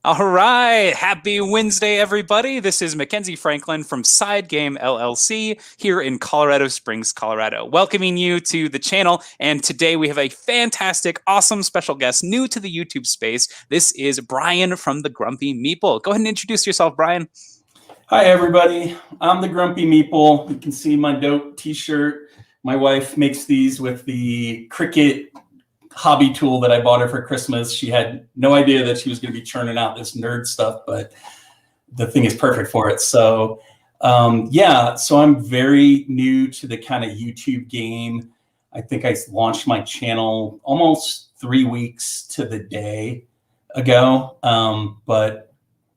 All right. Happy Wednesday, everybody. This is Mackenzie Franklin from SideGame LLC here in Colorado Springs, Colorado, welcoming you to the channel. And today we have a fantastic, awesome special guest new to the YouTube space. This is Bryan from the Grumpy Meeple. Go ahead and introduce yourself, Bryan. Hi, everybody. I'm the Grumpy Meeple. You can see my dope t-shirt. My wife makes these with the Cricut hobby tool that I bought her for Christmas. She had no idea that she was going to be churning out this nerd stuff, but the thing is perfect for it. So yeah, so I'm very new to the kind of YouTube game. I think I launched my channel almost 3 weeks to the day ago, but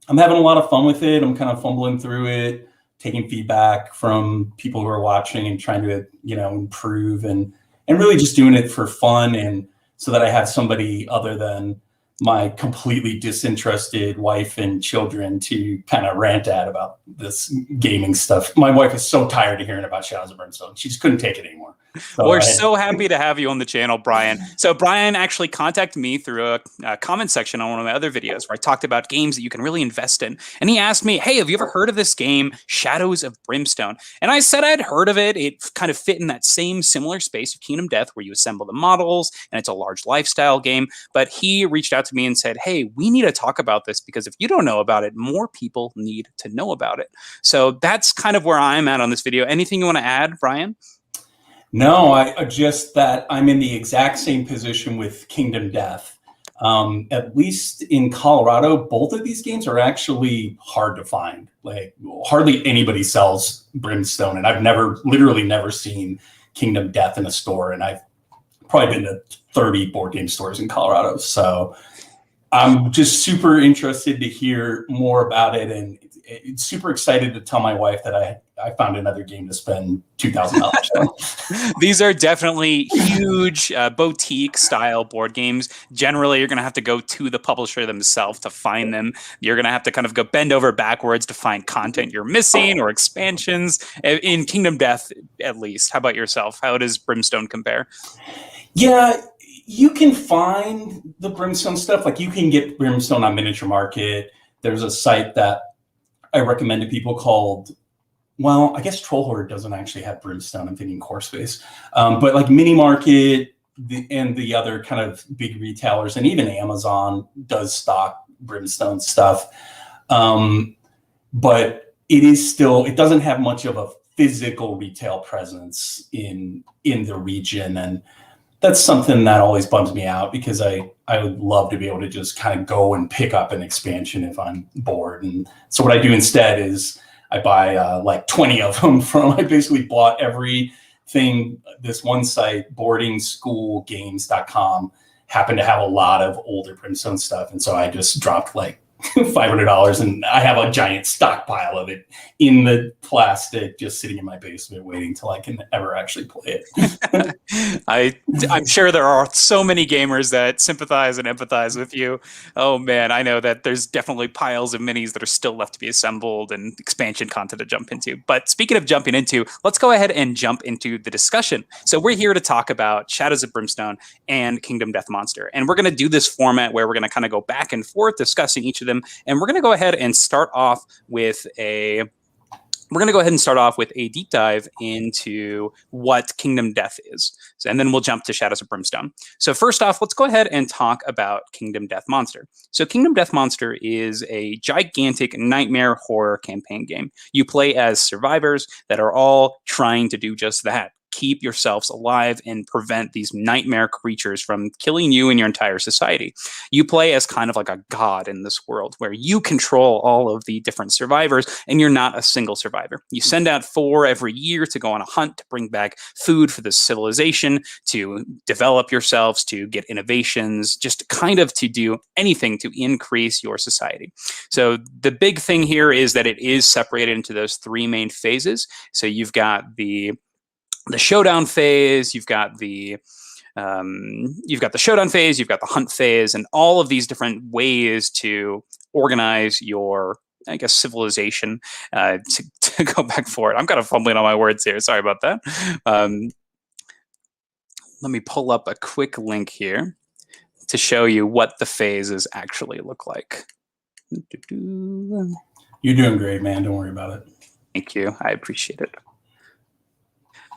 I'm having a lot of fun with it. I'm kind of fumbling through it, taking feedback from people who are watching and trying to, improve and really just doing it for fun and so that I have somebody other than my completely disinterested wife and children to kind of rant at about this gaming stuff. My wife is so tired of hearing about Shadows of Brimstone. She just couldn't take it anymore. So We're so happy to have you on the channel, Bryan. So Bryan actually contacted me through a comment section on one of my other videos where I talked about games that you can really invest in. And he asked me, hey, have you ever heard of this game, Shadows of Brimstone? And I said I'd heard of it. It kind of fit in that same similar space of Kingdom Death where you assemble the models and it's a large lifestyle game. But he reached out to me and said, hey, we need to talk about this because if you don't know about it, more people need to know about it. So that's kind of where I'm at on this video. Anything you want to add, Bryan? No, I just that I'm in the exact same position with Kingdom Death. At least in Colorado, both of these games are actually hard to find. Like hardly anybody sells Brimstone, and I've literally never seen Kingdom Death in a store, and I've probably been to 30 board game stores in Colorado. So I'm just super interested to hear more about it, and it's super excited to tell my wife that I found another game to spend $2,000 on. These are definitely huge boutique style board games. Generally, you're going to have to go to the publisher themselves to find them. You're going to have to kind of go bend over backwards to find content you're missing or expansions. In Kingdom Death, at least. How about yourself? How does Brimstone compare? Yeah, you can find the Brimstone stuff. Like you can get Brimstone on Miniature Market. There's a site that I recommend to people called, well, I guess Troll Horde doesn't actually have Brimstone. I'm thinking Core Space. But like Mini Market and the other kind of big retailers, and even Amazon does stock Brimstone stuff. But it doesn't have much of a physical retail presence in the region. And that's something that always bums me out because I would love to be able to just kind of go and pick up an expansion if I'm bored. And so what I do instead is I buy like 20 of them I basically bought everything. This one site, boardingschoolgames.com, happened to have a lot of older Brimstone stuff. And so I just dropped like $500 and I have a giant stockpile of it in the plastic just sitting in my basement waiting till I can ever actually play it. I'm sure there are so many gamers that sympathize and empathize with you. Oh man, I know that there's definitely piles of minis that are still left to be assembled and expansion content to jump into. But speaking of jumping into, let's go ahead and jump into the discussion. So we're here to talk about Shadows of Brimstone and Kingdom Death Monster. And we're going to do this format where we're going to kind of go back and forth discussing each of them. And we're going to go ahead and start off with a deep dive into what Kingdom Death is. And then we'll jump to Shadows of Brimstone. So first off, let's go ahead and talk about Kingdom Death Monster. So Kingdom Death Monster is a gigantic nightmare horror campaign game. You play as survivors that are all trying to do just that. Keep yourselves alive and prevent these nightmare creatures from killing you and your entire society. You play as kind of like a god in this world where you control all of the different survivors and you're not a single survivor. You send out 4 every year to go on a hunt to bring back food for this civilization, to develop yourselves, to get innovations, just kind of to do anything to increase your society. So the big thing here is that it is separated into those 3 main phases. So you've got the showdown phase, you've got the showdown phase, you've got the hunt phase, and all of these different ways to organize your, I guess, civilization. To go back for it, I'm kind of fumbling on my words here. Sorry about that. Let me pull up a quick link here to show you what the phases actually look like. You're doing great, man. Don't worry about it. Thank you. I appreciate it.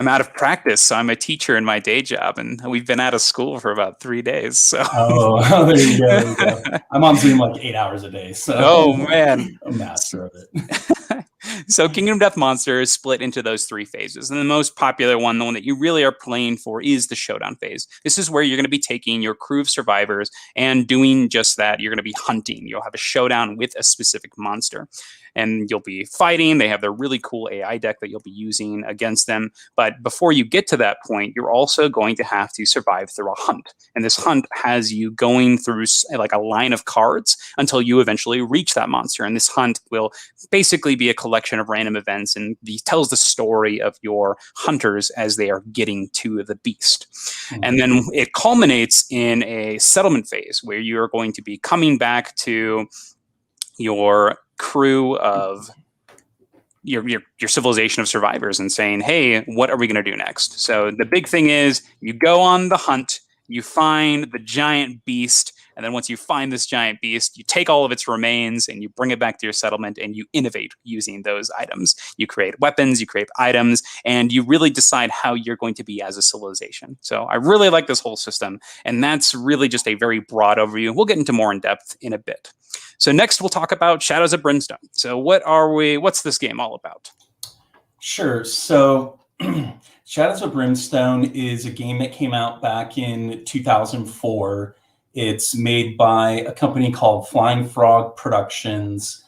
I'm out of practice, so I'm a teacher in my day job, and we've been out of school for about 3 days. So there you go. There you go. I'm on Zoom like 8 hours a day, so oh man, a master of it. So Kingdom Death Monster is split into those 3 phases. And the most popular one, the one that you really are playing for, is the showdown phase. This is where you're going to be taking your crew of survivors and doing just that. You're going to be hunting. You'll have a showdown with a specific monster. And you'll be fighting. They have their really cool AI deck that you'll be using against them. But before you get to that point, you're also going to have to survive through a hunt. And this hunt has you going through like a line of cards until you eventually reach that monster. And this hunt will basically be a collection of random events and tells the story of your hunters as they are getting to the beast. Mm-hmm. And then it culminates in a settlement phase where you're going to be coming back to your crew of your civilization of survivors and saying, hey, what are we going to do next? So the big thing is you go on the hunt, you find the giant beast, and then once you find this giant beast, you take all of its remains and you bring it back to your settlement and you innovate using those items. You create weapons, you create items, and you really decide how you're going to be as a civilization. So I really like this whole system, and that's really just a very broad overview. We'll get into more in depth in a bit. So next we'll talk about Shadows of Brimstone. So what's this game all about? Sure. So Shadows of Brimstone is a game that came out back in 2004. It's made by a company called Flying Frog Productions,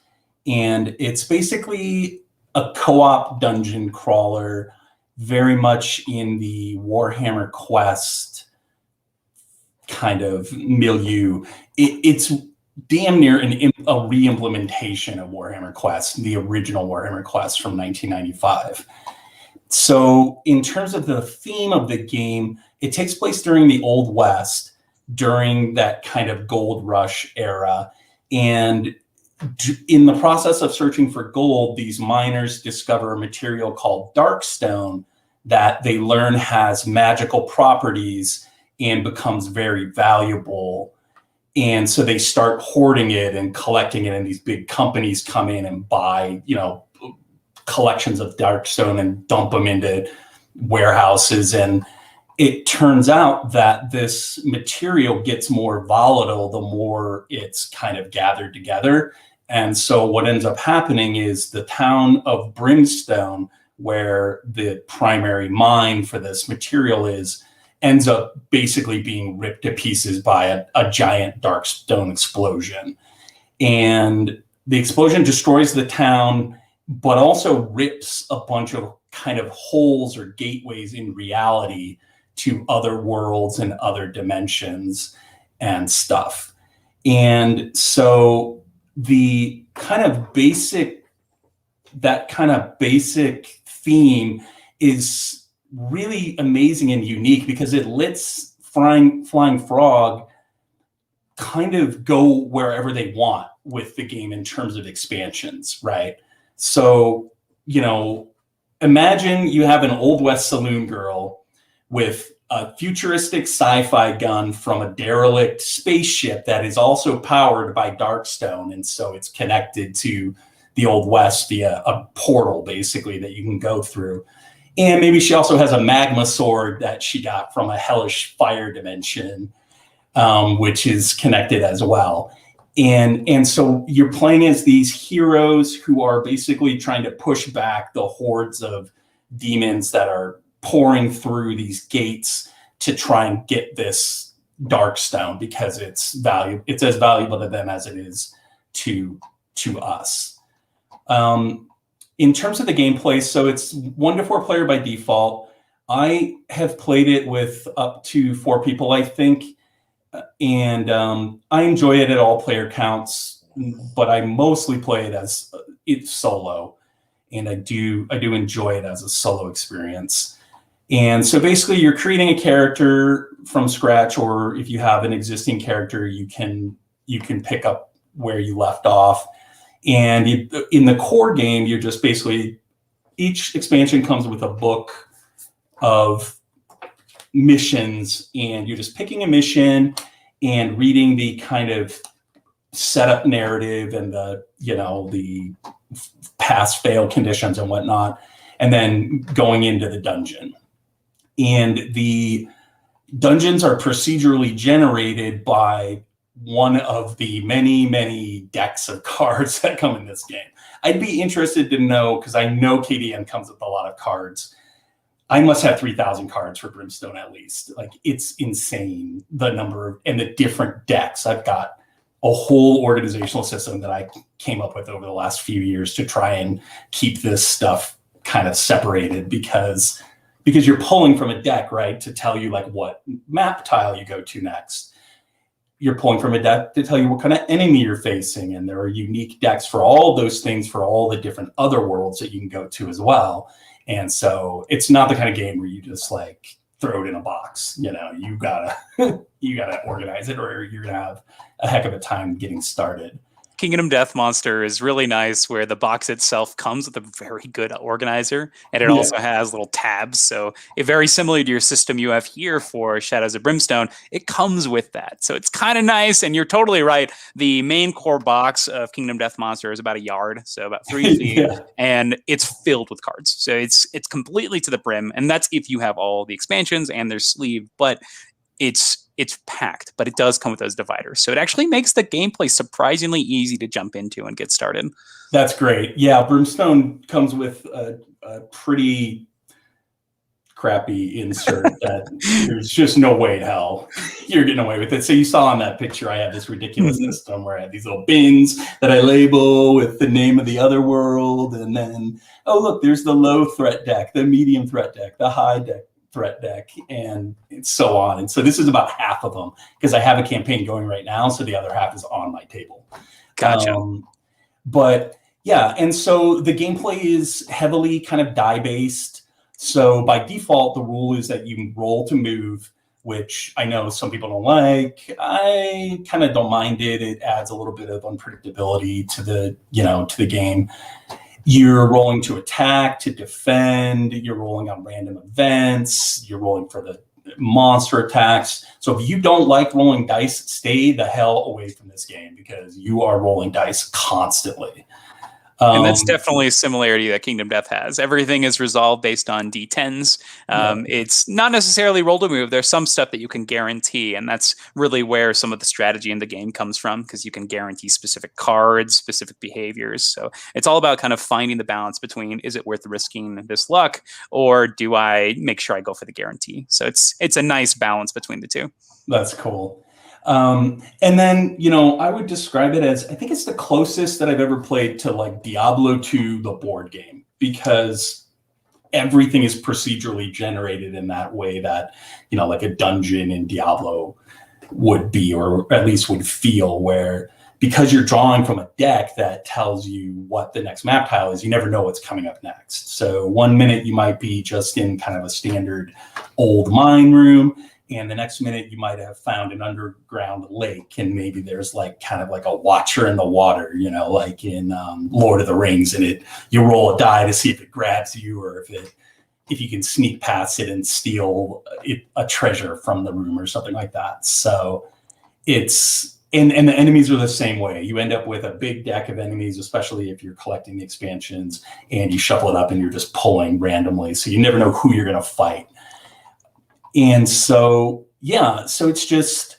and it's basically a co-op dungeon crawler, very much in the Warhammer Quest kind of milieu. It's damn near a re-implementation of Warhammer Quest, the original Warhammer Quest from 1995. So in terms of the theme of the game, it takes place during the Old West, during that kind of gold rush era. And in the process of searching for gold, these miners discover a material called darkstone that they learn has magical properties and becomes very valuable. And so they start hoarding it and collecting it, and these big companies come in and buy, collections of darkstone and dump them into warehouses. And it turns out that this material gets more volatile the more it's kind of gathered together. And so what ends up happening is the town of Brimstone, where the primary mine for this material is, ends up basically being ripped to pieces by a giant darkstone explosion. And the explosion destroys the town, but also rips a bunch of kind of holes or gateways in reality to other worlds and other dimensions and stuff. And so the kind of basic theme is really amazing and unique because it lets Flying Frog kind of go wherever they want with the game in terms of expansions, right? So, imagine you have an Old West saloon girl with a futuristic sci-fi gun from a derelict spaceship that is also powered by darkstone. And so it's connected to the Old West via a portal, basically, that you can go through. And maybe she also has a magma sword that she got from a hellish fire dimension, which is connected as well. And so you're playing as these heroes who are basically trying to push back the hordes of demons that are pouring through these gates to try and get this darkstone because it's as valuable to them as it is to us. In terms of the gameplay, so it's 1 to 4 player by default. I have played it with up to 4 people, I think. And I enjoy it at all player counts, but I mostly play it as it's solo. And I do enjoy it as a solo experience. And so basically you're creating a character from scratch, or if you have an existing character, you can pick up where you left off. And in the core game, you're just basically, each expansion comes with a book of missions, and you're just picking a mission and reading the kind of setup narrative and the, you know, the pass fail conditions and whatnot, and then going into the dungeon. And the dungeons are procedurally generated by one of the many, many decks of cards that come in this game. I'd be interested to know, because I know KDM comes with a lot of cards. I must have 3,000 cards for Brimstone at least. Like, it's insane, the number of, and the different decks. I've got a whole organizational system that I came up with over the last few years to try and keep this stuff kind of separated, because you're pulling from a deck, right, to tell you like what map tile you go to next. You're pulling from a deck to tell you what kind of enemy you're facing, and there are unique decks for all those things for all the different other worlds that you can go to as well. And so it's not the kind of game where you just like throw it in a box. You know, you gotta you gotta organize it, or you're gonna have a heck of a time getting started. Kingdom Death Monster is really nice, where the box itself comes with a very good organizer, and it also has little tabs. So very similar to your system you have here for Shadows of Brimstone, it comes with that. So it's kind of nice, and you're totally right. The main core box of Kingdom Death Monster is about a yard, so about 3 feet, and it's filled with cards. So it's completely to the brim, and that's if you have all the expansions and their sleeve, but it's packed, but it does come with those dividers. So it actually makes the gameplay surprisingly easy to jump into and get started. That's great. Yeah, Brimstone comes with a pretty crappy insert that there's just no way in hell you're getting away with it. So you saw on that picture, I have this ridiculous system where I have these little bins that I label with the name of the other world. And then, oh, look, there's the low threat deck, the medium threat deck, the high threat deck, and so on. And so this is about half of them, because I have a campaign going right now, so the other half is on my table. Gotcha. But yeah, and so the gameplay is heavily kind of die based. So by default, the rule is that you roll to move, which I know some people don't like. I kind of don't mind it. It adds a little bit of unpredictability to the, you know, to the game. You're rolling to attack, to defend, you're rolling on random events, you're rolling for the monster attacks. So if you don't like rolling dice, stay the hell away from this game, because you are rolling dice constantly. And that's definitely a similarity that Kingdom Death has. Everything is resolved based on D10s. It's not necessarily roll to move. There's some stuff that you can guarantee, and that's really where some of the strategy in the game comes from, because you can guarantee specific cards, specific behaviors. So it's all about kind of finding the balance between, is it worth risking this luck, or do I make sure I go for the guarantee? So it's a nice balance between the two. That's cool. And then, you know, I would describe it as, I think it's the closest that I've ever played to like Diablo 2, the board game, because everything is procedurally generated in that way that, you know, like a dungeon in Diablo would be, or at least would feel, where because you're drawing from a deck that tells you what the next map tile is, you never know what's coming up next. So one minute you might be just in kind of a standard old mine room, and the next minute you might have found an underground lake, and maybe there's like kind of like a watcher in the water, you know, like in Lord of the Rings, and you roll a die to see if it grabs you, or if you can sneak past it and steal a treasure from the room or something like that. So it's, and the enemies are the same way. You end up with a big deck of enemies, especially if you're collecting the expansions, and you shuffle it up and you're just pulling randomly. So you never know who you're going to fight. And so, yeah, so it's just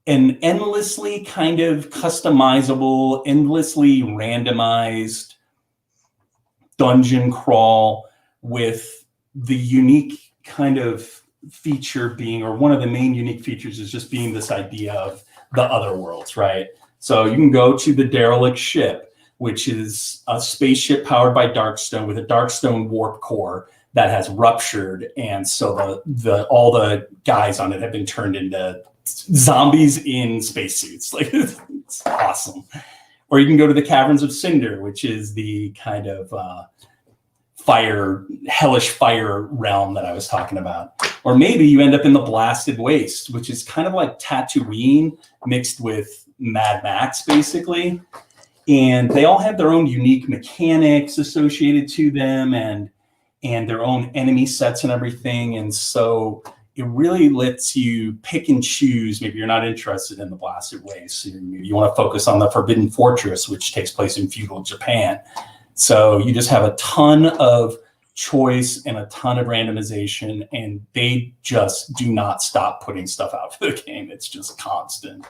an endlessly kind of customizable, endlessly randomized dungeon crawl, with the unique kind of feature being, or one of the main unique features is just being this idea of the other worlds, right? So you can go to the derelict ship, which is a spaceship powered by Darkstone with a Darkstone warp core that has ruptured, and so all the guys on it have been turned into zombies in spacesuits. Like, it's awesome. Or you can go to the Caverns of Cinder, which is the kind of hellish fire realm that I was talking about. Or maybe you end up in the Blasted Waste, which is kind of like Tatooine mixed with Mad Max, basically. And they all have their own unique mechanics associated to them, and their own enemy sets and everything. And so it really lets you pick and choose. Maybe you're not interested in the blasted waves. So you want to focus on the Forbidden Fortress, which takes place in feudal Japan. So you just have a ton of choice and a ton of randomization, and they just do not stop putting stuff out for the game. It's just constant.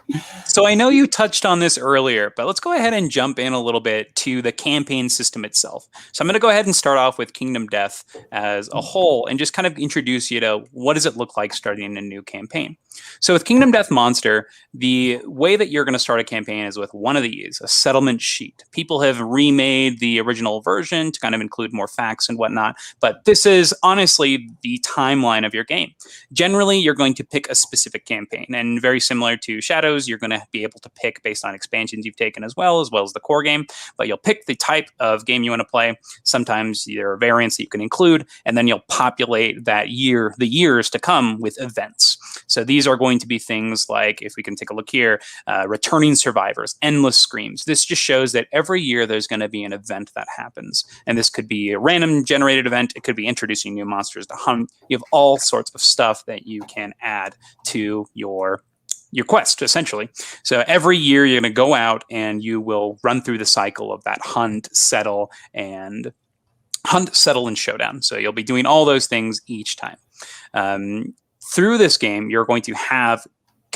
So I know you touched on this earlier, but let's go ahead and jump in a little bit to the campaign system itself. So I'm going to go ahead and start off with Kingdom Death as a whole and just kind of introduce you to what does it look like starting a new campaign. So with Kingdom Death Monster, the way that you're going to start a campaign is with one of these, a settlement sheet. People have remade the original version to kind of include more facts and whatnot, but this is honestly the timeline of your game. Generally, you're going to pick a specific campaign, and very similar to Shadows, you're going to be able to pick based on expansions you've taken as well as the core game, but you'll pick the type of game you want to play. Sometimes there are variants that you can include, and then you'll populate that year, the years to come with events. So these are going to be things like, if we can take a look here, returning survivors, endless screams. This just shows that every year there's going to be an event that happens. And this could be a random generated event. It could be introducing new monsters to hunt. You have all sorts of stuff that you can add to your quest, essentially. So every year you're going to go out and you will run through the cycle of that hunt, settle, and showdown. So you'll be doing all those things each time. Through this game, you're going to have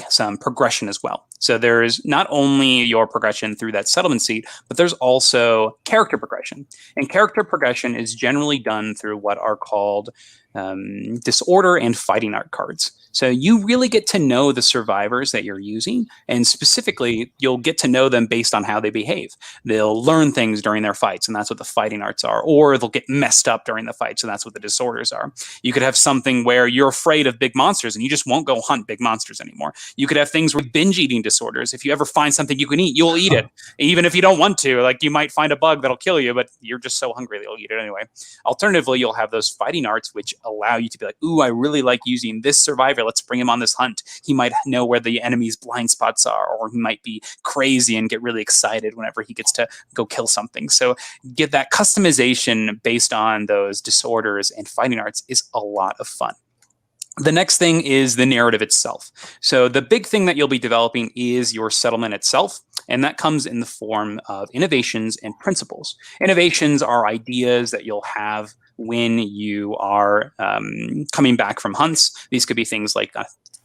some progression as well. So there's not only your progression through that settlement seat, but there's also character progression. And character progression is generally done through what are called disorder and fighting art cards. So you really get to know the survivors that you're using, and specifically, you'll get to know them based on how they behave. They'll learn things during their fights, and that's what the fighting arts are, or they'll get messed up during the fights, and that's what the disorders are. You could have something where you're afraid of big monsters, and you just won't go hunt big monsters anymore. You could have things with binge eating disorders. If you ever find something you can eat, you'll eat it, even if you don't want to. Like, you might find a bug that'll kill you, but you're just so hungry that you'll eat it anyway. Alternatively, you'll have those fighting arts, which allow you to be like, ooh, I really like using this survivor. Let's bring him on this hunt. He might know where the enemy's blind spots are, or he might be crazy and get really excited whenever he gets to go kill something. So get that customization based on those disorders and fighting arts is a lot of fun. The next thing is the narrative itself. So the big thing that you'll be developing is your settlement itself, and that comes in the form of innovations and principles. Innovations are ideas that you'll have when you are coming back from hunts. These could be things like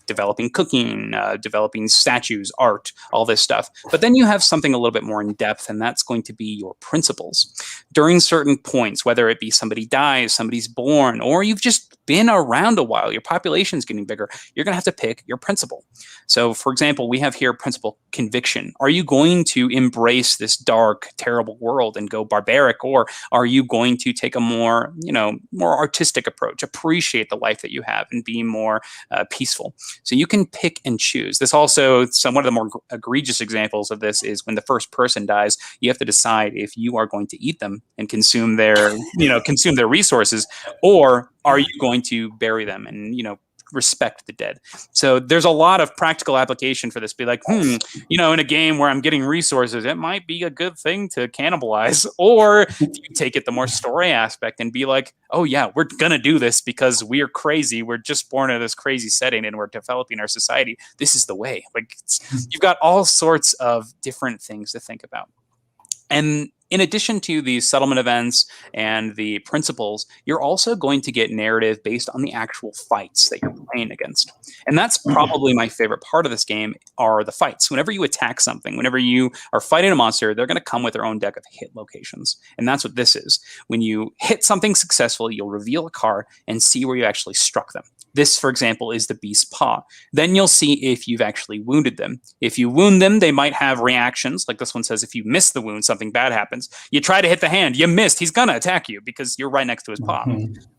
developing cooking, developing statues, art, all this stuff. But then you have something a little bit more in depth, and that's going to be your principles. During certain points, whether it be somebody dies, somebody's born, or you've just been around a while, your population's getting bigger, you're going to have to pick your principle. So, for example, we have here principle conviction. Are you going to embrace this dark, terrible world and go barbaric, or are you going to take a more artistic approach, appreciate the life that you have, and be more peaceful? So you can pick and choose. This also, one of the more egregious examples of this is when the first person dies, you have to decide if you are going to eat them and consume their resources, or are you going to bury them and, respect the dead. So there's a lot of practical application for this. Be like, in a game where I'm getting resources, it might be a good thing to cannibalize. Or you take it the more story aspect and be like, oh yeah, we're gonna do this because we're crazy. We're just born in this crazy setting and we're developing our society. This is the way. Like, you've got all sorts of different things to think about. And in addition to the settlement events and the principles, you're also going to get narrative based on the actual fights that you're playing against. And that's probably my favorite part of this game, are the fights. Whenever you attack something, whenever you are fighting a monster, they're going to come with their own deck of hit locations. And that's what this is. When you hit something successfully, you'll reveal a card and see where you actually struck them. This, for example, is the beast's paw. Then you'll see if you've actually wounded them. If you wound them, they might have reactions. Like this one says, if you miss the wound, something bad happens. You try to hit the hand, you missed. He's going to attack you because you're right next to his paw.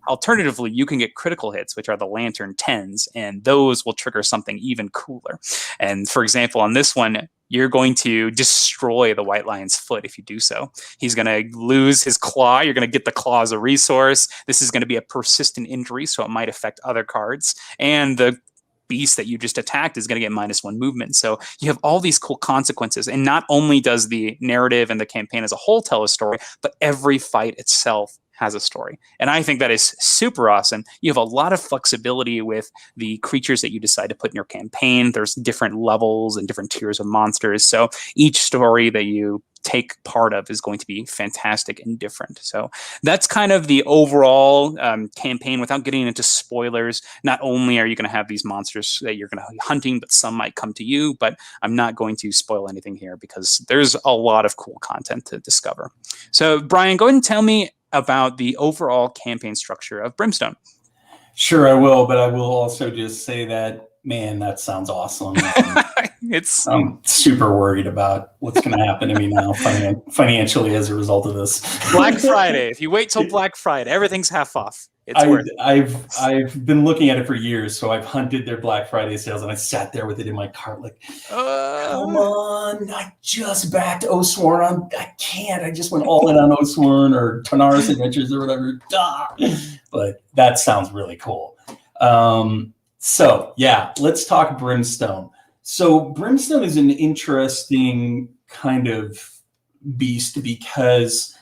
Alternatively, you can get critical hits, which are the lantern 10s, and those will trigger something even cooler. And for example, on this one, you're going to destroy the white lion's foot if you do so. He's going to lose his claw. You're going to get the claw as a resource. This is going to be a persistent injury, so it might affect other cards. And the beast that you just attacked is going to get -1 movement. So you have all these cool consequences. And not only does the narrative and the campaign as a whole tell a story, but every fight itself has a story. And I think that is super awesome. You have a lot of flexibility with the creatures that you decide to put in your campaign. There's different levels and different tiers of monsters. So each story that you take part of is going to be fantastic and different. So that's kind of the overall campaign. Without getting into spoilers, not only are you going to have these monsters that you're going to be hunting, but some might come to you. But I'm not going to spoil anything here because there's a lot of cool content to discover. So Bryan, go ahead and tell me about the overall campaign structure of Brimstone. Sure, I will, but I will also just say that, man, that sounds awesome. I'm super worried about what's going to happen to me now financially as a result of this. Black Friday. If you wait till Black Friday, everything's half off. I've been looking at it for years, so I've hunted their Black Friday sales, and I sat there with it in my cart like, come on, I just backed Oathsworn. I can't. I just went all in on Oathsworn or Tanaris Adventures or whatever. But that sounds really cool. So yeah, let's talk Brimstone. So Brimstone is an interesting kind of beast because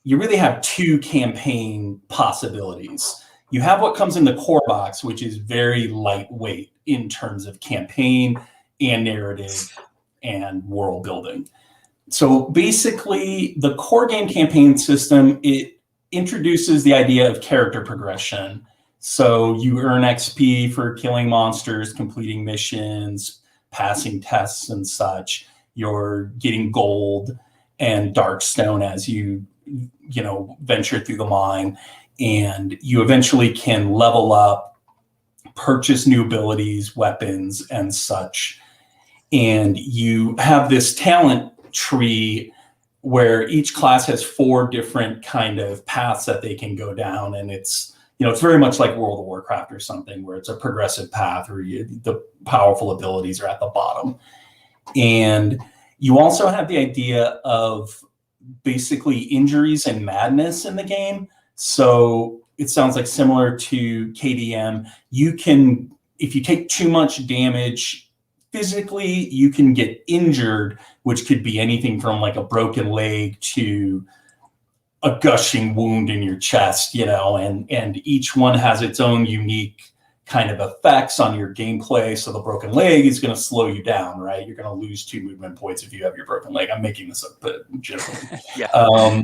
you really have two campaign possibilities. You have what comes in the core box, which is very lightweight in terms of campaign and narrative and world building. So basically, the core game campaign system, it introduces the idea of character progression. So you earn XP for killing monsters, completing missions, passing tests and such. You're getting gold and Darkstone as you venture through the mine, and you eventually can level up, purchase new abilities, weapons, and such. And you have this talent tree where each class has 4 different kind of paths that they can go down, and it's very much like World of Warcraft or something, where it's a progressive path where the powerful abilities are at the bottom. And you also have the idea of basically injuries and madness in the game. So it sounds like similar to KDM. You can, if you take too much damage physically, you can get injured, which could be anything from like a broken leg to a gushing wound in your chest, and each one has its own unique kind of effects on your gameplay. So the broken leg is going to slow you down, right? You're going to lose 2 movement points if you have your broken leg. I'm making this up, but generally. Yeah.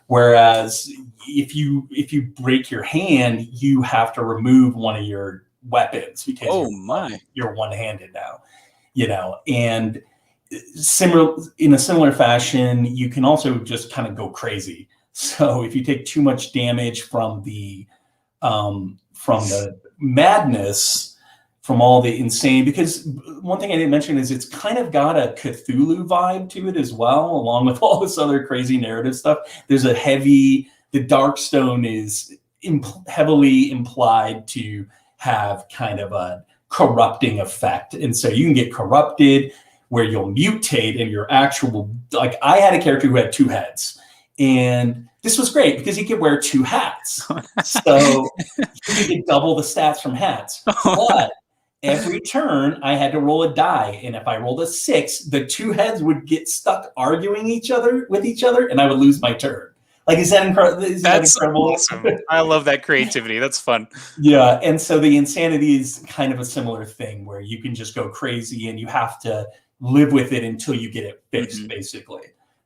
Whereas if you break your hand, you have to remove one of your weapons because you're one-handed now, and in a similar fashion, you can also just kind of go crazy. So if you take too much damage from the madness, from all the insane, because one thing I didn't mention is it's kind of got a Cthulhu vibe to it as well, along with all this other crazy narrative stuff. There's the Darkstone is heavily implied to have kind of a corrupting effect. And so you can get corrupted where you'll mutate and your actual, like I had a character who had 2 heads. And this was great because he could wear 2 hats. So he could double the stats from hats. But every turn I had to roll a die. And if I rolled a 6, the 2 heads would get stuck arguing with each other, and I would lose my turn. Like, is that incredible? That's awesome. I love that creativity. That's fun. Yeah. And so the insanity is kind of a similar thing where you can just go crazy and you have to live with it until you get it fixed, basically.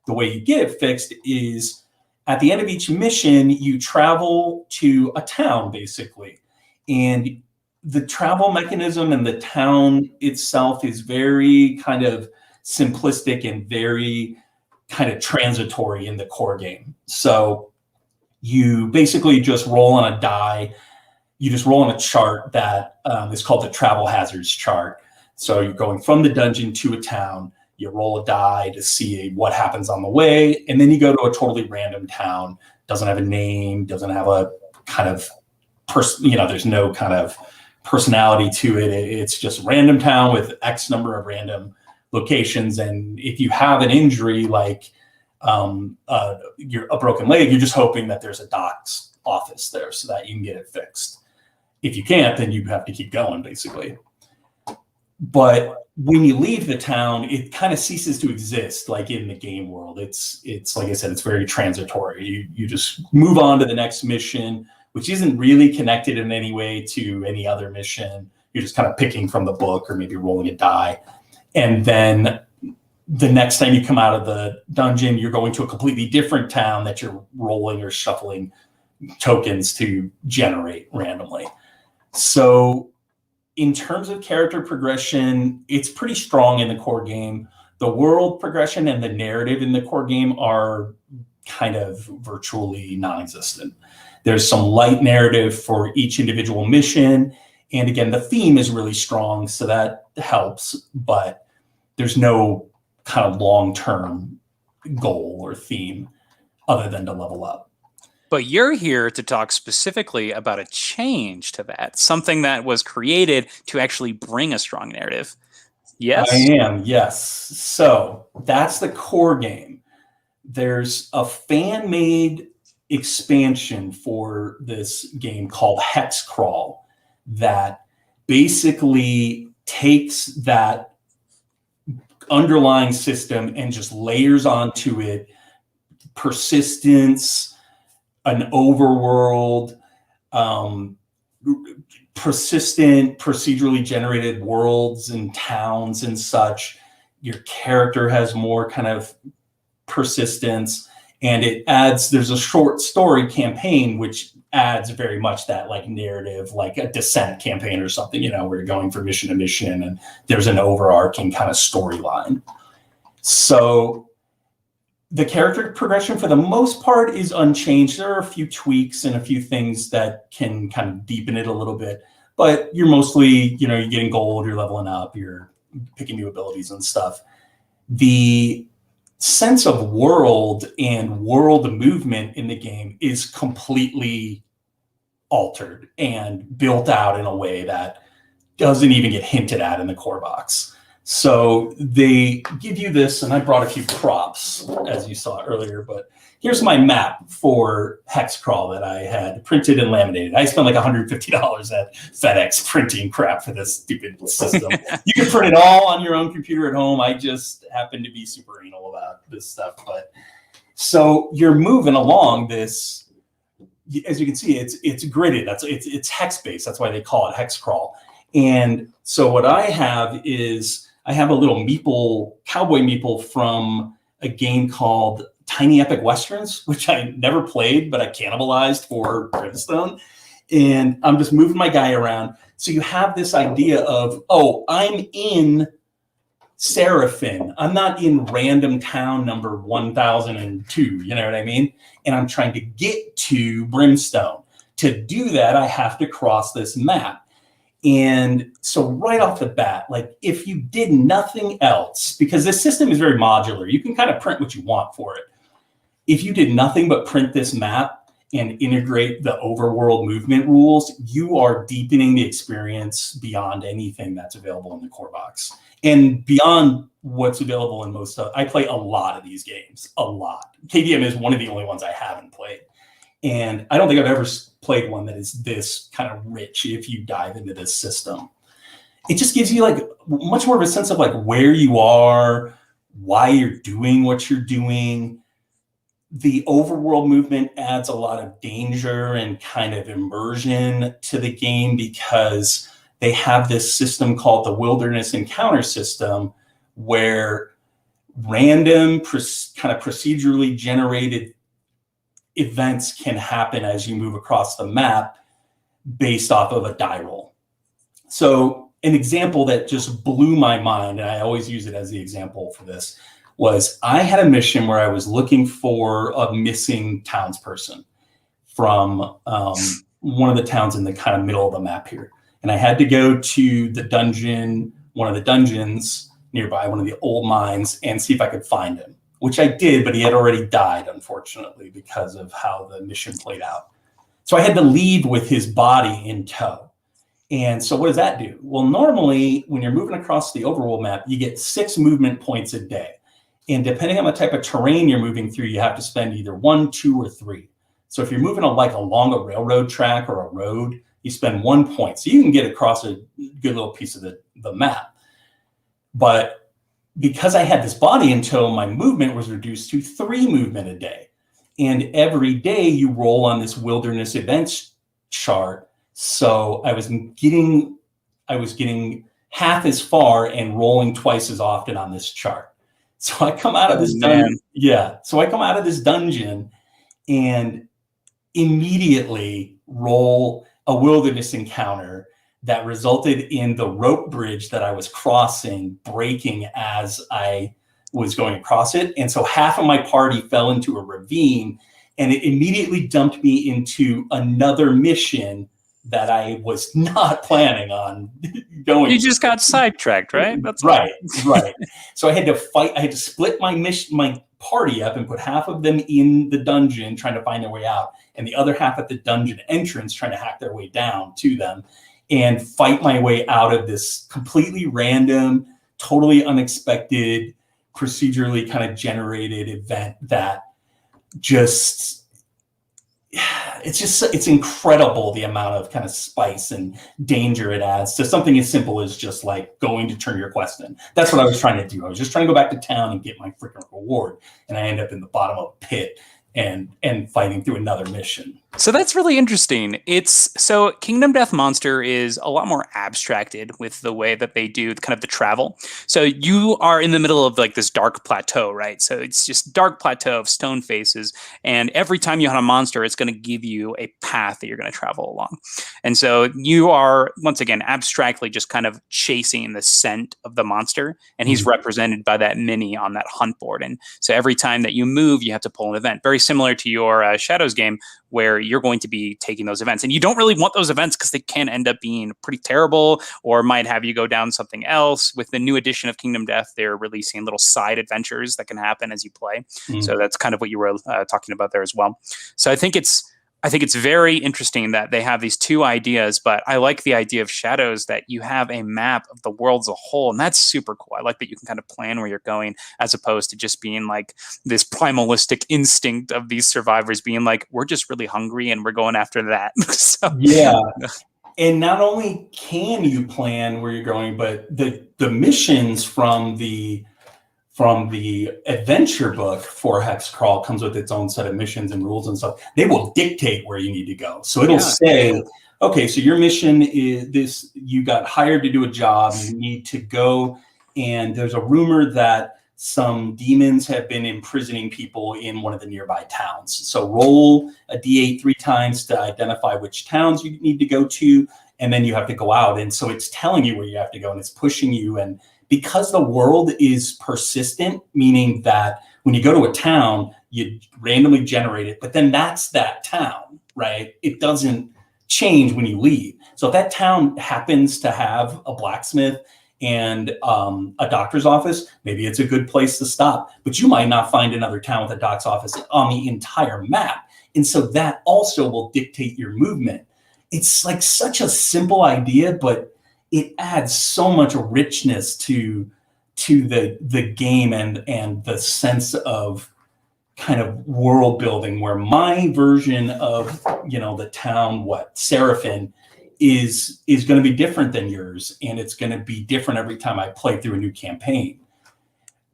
The way you get it fixed is at the end of each mission, you travel to a town, basically. And the travel mechanism and the town itself is very kind of simplistic and very kind of transitory in the core game. So you basically just roll on a die. You just roll on a chart that is called the travel hazards chart. So you're going from the dungeon to a town. You roll a die to see what happens on the way, and then you go to a totally random town. Doesn't have a name, doesn't have a kind of there's no kind of personality to it. It's just a random town with X number of random locations. And if you have an injury like you're a broken leg, you're just hoping that there's a doc's office there so that you can get it fixed. If you can't, then you have to keep going, basically. But when you leave the town, it kind of ceases to exist, like in the game world. It's like I said, it's very transitory. You just move on to the next mission, which isn't really connected in any way to any other mission. You're just kind of picking from the book or maybe rolling a die. And then the next time you come out of the dungeon, you're going to a completely different town that you're rolling or shuffling tokens to generate randomly. So in terms of character progression, it's pretty strong in the core game. The world progression and the narrative in the core game are kind of virtually non-existent. There's some light narrative for each individual mission. And again, the theme is really strong, so that helps, but there's no kind of long-term goal or theme other than to level up. But you're here to talk specifically about a change to that, something that was created to actually bring a strong narrative. Yes? I am, yes. So that's the core game. There's a fan-made expansion for this game called Hexcrawl that basically takes that underlying system and just layers onto it persistence, an overworld, persistent, procedurally generated worlds and towns and such. Your character has more kind of persistence, and it adds, there's a short story campaign, which adds very much that like narrative, like a Descent campaign or something, you know, where you're going from mission to mission and there's an overarching kind of storyline. So the character progression for the most part is unchanged. There are a few tweaks and a few things that can kind of deepen it a little bit, but you're mostly, you know, you're getting gold, you're leveling up, you're picking new abilities and stuff. The sense of world and world movement in the game is completely altered and built out in a way that doesn't even get hinted at in the core box. So they give you this, and I brought a few props, as you saw earlier, but here's my map for Hexcrawl that I had printed and laminated. I spent like $150 at FedEx printing crap for this stupid system. You can print it all on your own computer at home. I just happen to be super anal about this stuff. But so you're moving along this, as you can see, it's gridded. It's hex-based. That's why they call it Hexcrawl. And so what I have is, I have a little meeple, cowboy meeple from a game called Tiny Epic Westerns, which I never played, but I cannibalized for Brimstone. And I'm just moving my guy around. So you have this idea of, oh, I'm in Seraphin. I'm not in random town number 1002, you know what I mean? And I'm trying to get to Brimstone. To do that, I have to cross this map. And so right off the bat, like if you did nothing else, because this system is very modular, you can kind of print what you want for it. If you did nothing but print this map and integrate the overworld movement rules, you are deepening the experience beyond anything that's available in the core box. And beyond what's available in most of, I play a lot of these games, a lot. KDM is one of the only ones I haven't played. And I don't think I've ever played one that is this kind of rich if you dive into this system. It just gives you like much more of a sense of like where you are, why you're doing what you're doing. The overworld movement adds a lot of danger and kind of immersion to the game because they have this system called the Wilderness Encounter System where random kind of procedurally generated events can happen as you move across the map based off of a die roll. So an example that just blew my mind, and I always use it as the example for this, was I had a mission where I was looking for a missing townsperson from one of the towns in the kind of middle of the map here. And I had to go to the dungeon, one of the dungeons nearby, one of the old mines, and see if I could find him. Which I did, but he had already died, unfortunately, because of how the mission played out. So I had to leave with his body in tow. And so what does that do? Well, normally when you're moving across the overworld map, you get 6 movement points a day. And depending on the type of terrain you're moving through, you have to spend either 1, 2, or 3. So if you're moving along a railroad track or a road, you spend 1 point. So you can get across a good little piece of the map. But because I had this body until my movement was reduced to 3 movement a day. And every day you roll on this wilderness events chart. So I was getting half as far and rolling twice as often on this chart. So I come out of this dungeon. Yeah. So I come out of this dungeon and immediately roll a wilderness encounter that resulted in the rope bridge that I was crossing breaking as I was going across it. And so half of my party fell into a ravine, and it immediately dumped me into another mission that I was not planning on going. You just got sidetracked, right? That's right. Right. So I had to fight. I had to split my party up and put half of them in the dungeon trying to find their way out, and the other half at the dungeon entrance trying to hack their way down to them and fight my way out of this completely random, totally unexpected, procedurally kind of generated event that just, it's incredible the amount of kind of spice and danger it adds to something as simple as just like going to turn your quest in. That's what I was trying to do. I was just trying to go back to town and get my freaking reward. And I end up in the bottom of a pit and fighting through another mission. So that's really interesting. So Kingdom Death Monster is a lot more abstracted with the way that they do kind of the travel. So you are in the middle of like this dark plateau, right? So it's just dark plateau of stone faces. And every time you hunt a monster, it's going to give you a path that you're going to travel along. And so you are, once again, abstractly just kind of chasing the scent of the monster. And he's represented by that mini on that hunt board. And so every time that you move, you have to pull an event. Very similar to your Shadows game, where you're going to be taking those events. And you don't really want those events because they can end up being pretty terrible or might have you go down something else. With the new edition of Kingdom Death, they're releasing little side adventures that can happen as you play. So that's kind of what you were talking about there as well. So I think it's very interesting that they have these two ideas, but I like the idea of Shadows that you have a map of the world as a whole, and that's super cool. I like that you can kind of plan where you're going as opposed to just being like this primalistic instinct of these survivors being like, we're just really hungry and we're going after that. So, yeah. And not only can you plan where you're going, but the missions from the adventure book for Hexcrawl comes with its own set of missions and rules and stuff. They will dictate where you need to go. So it'll say, okay, so your mission is this, you got hired to do a job, you need to go, and there's a rumor that some demons have been imprisoning people in one of the nearby towns. So roll a D8 3 times to identify which towns you need to go to, and then you have to go out. And so it's telling you where you have to go, and it's pushing you. And because the world is persistent, meaning that when you go to a town, you randomly generate it, but then that's that town, right? It doesn't change when you leave. So if that town happens to have a blacksmith and a doctor's office, maybe it's a good place to stop, but you might not find another town with a doc's office on the entire map. And so that also will dictate your movement. It's like such a simple idea, but it adds so much richness to the game and the sense of kind of world building, where my version of, the town, Seraphin, is going to be different than yours, and it's going to be different every time I play through a new campaign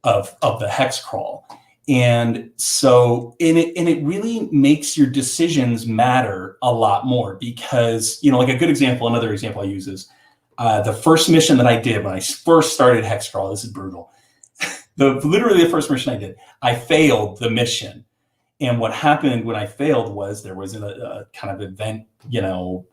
of the Hexcrawl. And so it really makes your decisions matter a lot more, because like a good example, another example I use is the first mission that I did when I first started Hexcrawl. This is brutal. Literally the first mission I did, I failed the mission. And what happened when I failed was there was a kind of event,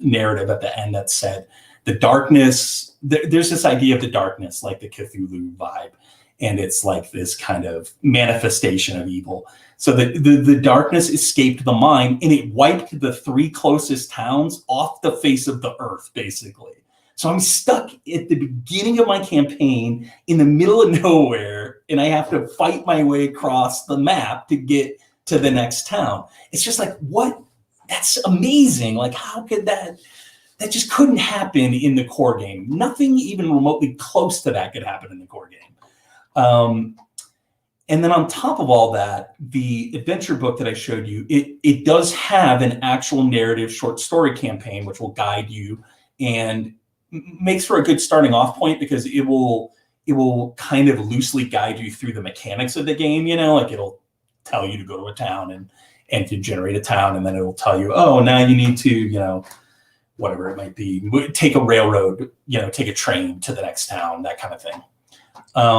narrative at the end that said the darkness, there's this idea of the darkness, like the Cthulhu vibe. And it's like this kind of manifestation of evil. So the darkness escaped the mind, and it wiped the 3 closest towns off the face of the earth, basically. So I'm stuck at the beginning of my campaign in the middle of nowhere, and I have to fight my way across the map to get to the next town. It's just like, what? That's amazing. Like, how could that just couldn't happen in the core game. Nothing even remotely close to that could happen in the core game. And then on top of all that, the adventure book that I showed you, it does have an actual narrative short story campaign, which will guide you and makes for a good starting off point, because it will it will kind of loosely guide you through the mechanics of the game. Like it'll tell you to go to a town and to generate a town, and then it'll tell you, oh, now you need to, whatever it might be, take a railroad, take a train to the next town, that kind of thing.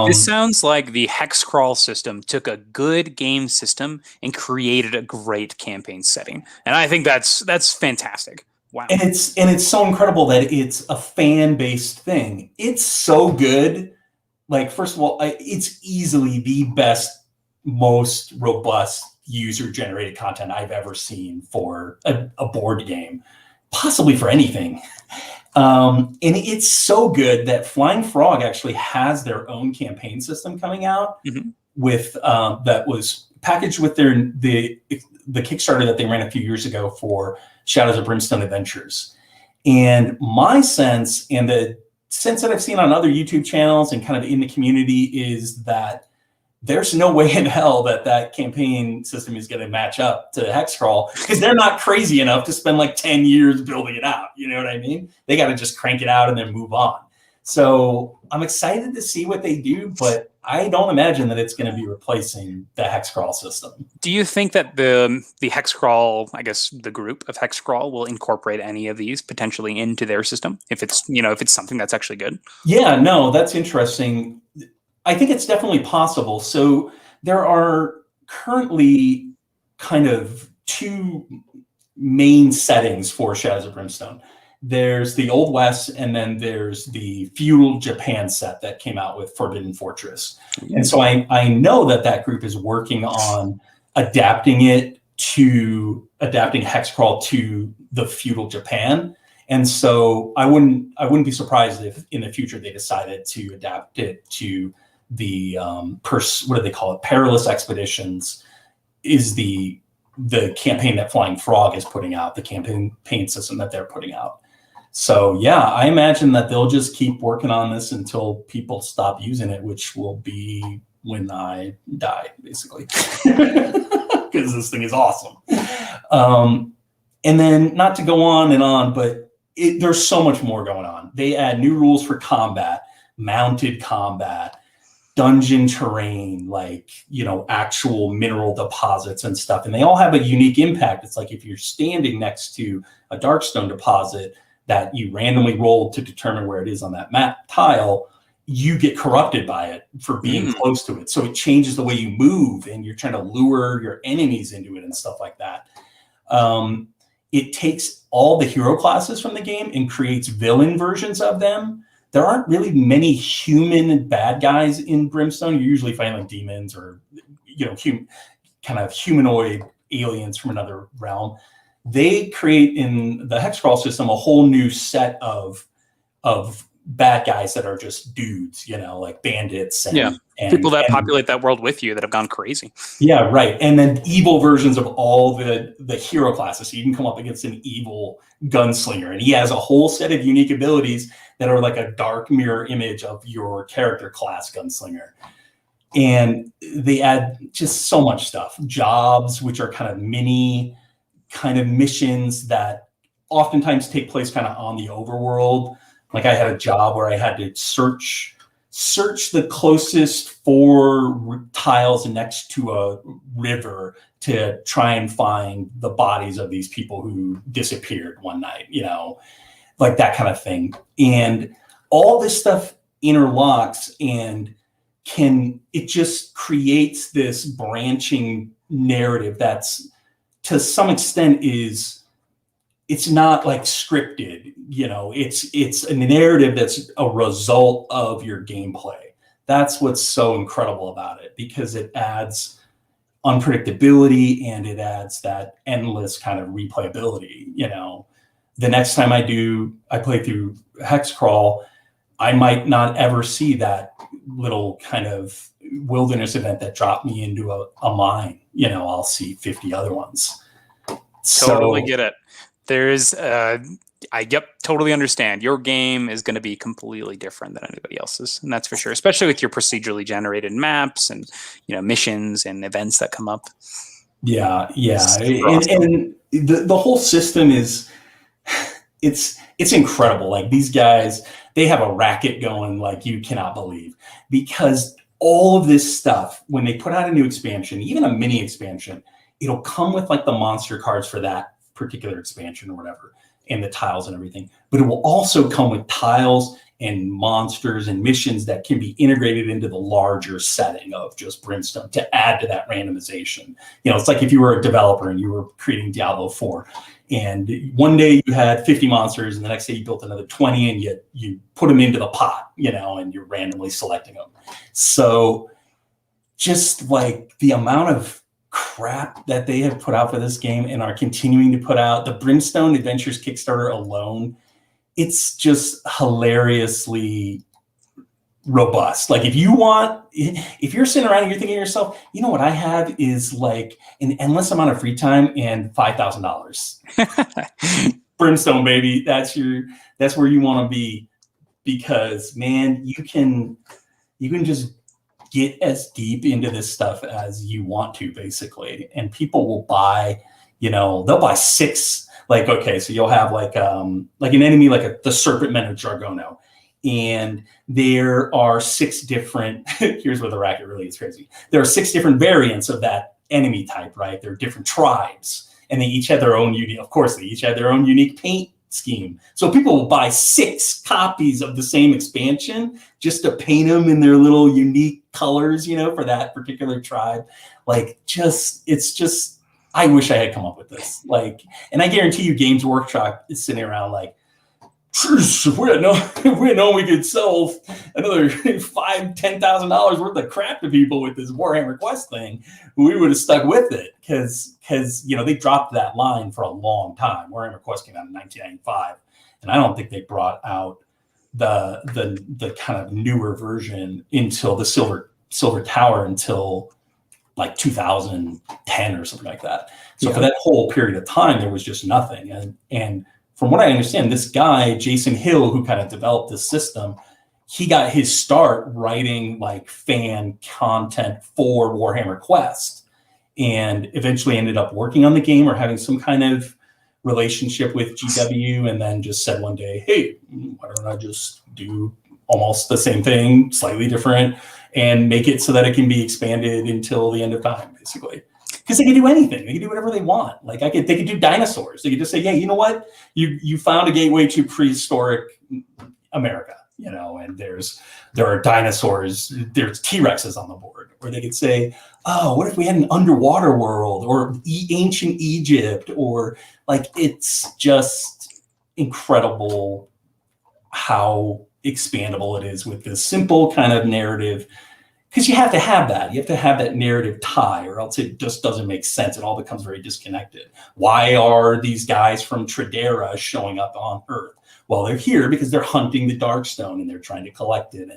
This sounds like the hex crawl system took a good game system and created a great campaign setting, and I think that's fantastic. Wow. And it's so incredible that it's a fan-based thing. It's so good. Like, first of all, it's easily the best, most robust user-generated content I've ever seen for a board game, possibly for anything. And it's so good that Flying Frog actually has their own campaign system coming out with that was packaged with the Kickstarter that they ran a few years ago for Shadows of Brimstone Adventures. And my sense, and the sense that I've seen on other YouTube channels and kind of in the community, is that there's no way in hell that campaign system is going to match up to Hexcrawl, because they're not crazy enough to spend like 10 years building it out. You know what I mean? They got to just crank it out and then move on. So I'm excited to see what they do, but I don't imagine that it's going to be replacing the Hexcrawl system. Do you think that the Hexcrawl, I guess the group of Hexcrawl, will incorporate any of these potentially into their system if it's something that's actually good? Yeah, no, that's interesting. I think it's definitely possible. So there are currently kind of two main settings for Shadows of Brimstone. There's the Old West, and then there's the feudal Japan set that came out with Forbidden Fortress. And so I know that group is working on adapting Hexcrawl to the feudal Japan. And so I wouldn't be surprised if in the future they decided to adapt it to the what do they call it? Perilous Expeditions is the campaign that Flying Frog is putting out, the campaign system that they're putting out. So yeah, I imagine that they'll just keep working on this until people stop using it, which will be when I die, basically, because this thing is awesome. And then, not to go on and on, but there's so much more going on. They add new rules for combat, mounted combat, dungeon terrain, like, actual mineral deposits and stuff. And they all have a unique impact. It's like if you're standing next to a Darkstone deposit that you randomly roll to determine where it is on that map tile, you get corrupted by it for being close to it. So it changes the way you move, and you're trying to lure your enemies into it and stuff like that. It takes all the hero classes from the game and creates villain versions of them. There aren't really many human bad guys in Brimstone. You usually find like demons or, kind of humanoid aliens from another realm. They create in the Hexcrawl system a whole new set of bad guys that are just dudes, like bandits and people that populate that world with you that have gone crazy. Yeah, right. And then evil versions of all the hero classes. So you can come up against an evil gunslinger, and he has a whole set of unique abilities that are like a dark mirror image of your character class gunslinger. And they add just so much stuff. Jobs, which are kind of mini kind of missions that oftentimes take place kind of on the overworld. Like I had a job where I had to search the closest 4 tiles next to a river to try and find the bodies of these people who disappeared one night, like that kind of thing. And all this stuff interlocks, and it just creates this branching narrative that's, to some extent, it's not like scripted, it's a narrative that's a result of your gameplay. That's what's so incredible about it, because it adds unpredictability and it adds that endless kind of replayability. The next time I play through Hexcrawl, I might not ever see that little kind of wilderness event that dropped me into a mine. I'll see 50 other ones. Totally get it. There's totally understand. Your game is going to be completely different than anybody else's, and that's for sure, especially with your procedurally generated maps and missions and events that come up. Yeah. And the whole system is, it's incredible. Like these guys, they have a racket going like you cannot believe, because all of this stuff, when they put out a new expansion, even a mini expansion, it'll come with like the monster cards for that particular expansion or whatever, and the tiles and everything. But it will also come with tiles and monsters and missions that can be integrated into the larger setting of just Brimstone to add to that randomization. You know, it's like if you were a developer and you were creating Diablo 4, and one day you had 50 monsters, and the next day you built another 20, and you put them into the pot, you know, and you're randomly selecting them. So just like the amount of crap that they have put out for this game and are continuing to put out, the Brimstone Adventures Kickstarter alone, it's just hilariously robust. Like if you're sitting around and you're thinking to yourself, you know what I have is like an endless amount of free time and $5,000. Brimstone, baby, that's where you want to be, because man, you can just get as deep into this stuff as you want to, basically. And people will buy, you know, they'll buy 6. Like, okay, so you'll have like an enemy like the Serpent Men of Jargono, and there are 6 different. Here's where the racket really is crazy. There are 6 different variants of that enemy type, right? There are different tribes, and they each have their own unique. Of course, they each have their own unique paint scheme. So people will buy 6 copies of the same expansion just to paint them in their little unique colors, you know, for that particular tribe. Like, it's just. I wish I had come up with this. Like, and I guarantee you, Games Workshop is sitting around like, if we had known we could sell another $5,000-$10,000 worth of crap to people with this Warhammer Quest thing, we would have stuck with it, because you know they dropped that line for a long time. Warhammer Quest came out in 1995, and I don't think they brought out the kind of newer version until the Silver Tower until like 2010 or something like that. So yeah. For that whole period of time, there was just nothing. And from what I understand, this guy, Jason Hill, who kind of developed this system, he got his start writing like fan content for Warhammer Quest, and eventually ended up working on the game or having some kind of relationship with GW, and then just said one day, hey, why don't I just do almost the same thing, slightly different, and make it so that it can be expanded until the end of time, basically. Because they can do anything. They can do whatever they want. Like they could do dinosaurs. They could just say, yeah, you know what? You found a gateway to prehistoric America, you know, and there are dinosaurs, there's T-Rexes on the board. Or they could say, oh, what if we had an underwater world, or ancient Egypt, or like, it's just incredible how expandable it is with this simple kind of narrative, because you have to have that. You have to have that narrative tie, or else it just doesn't make sense. It all becomes very disconnected. Why are these guys from Tradera showing up on Earth? Well, they're here because they're hunting the Darkstone, and they're trying to collect it,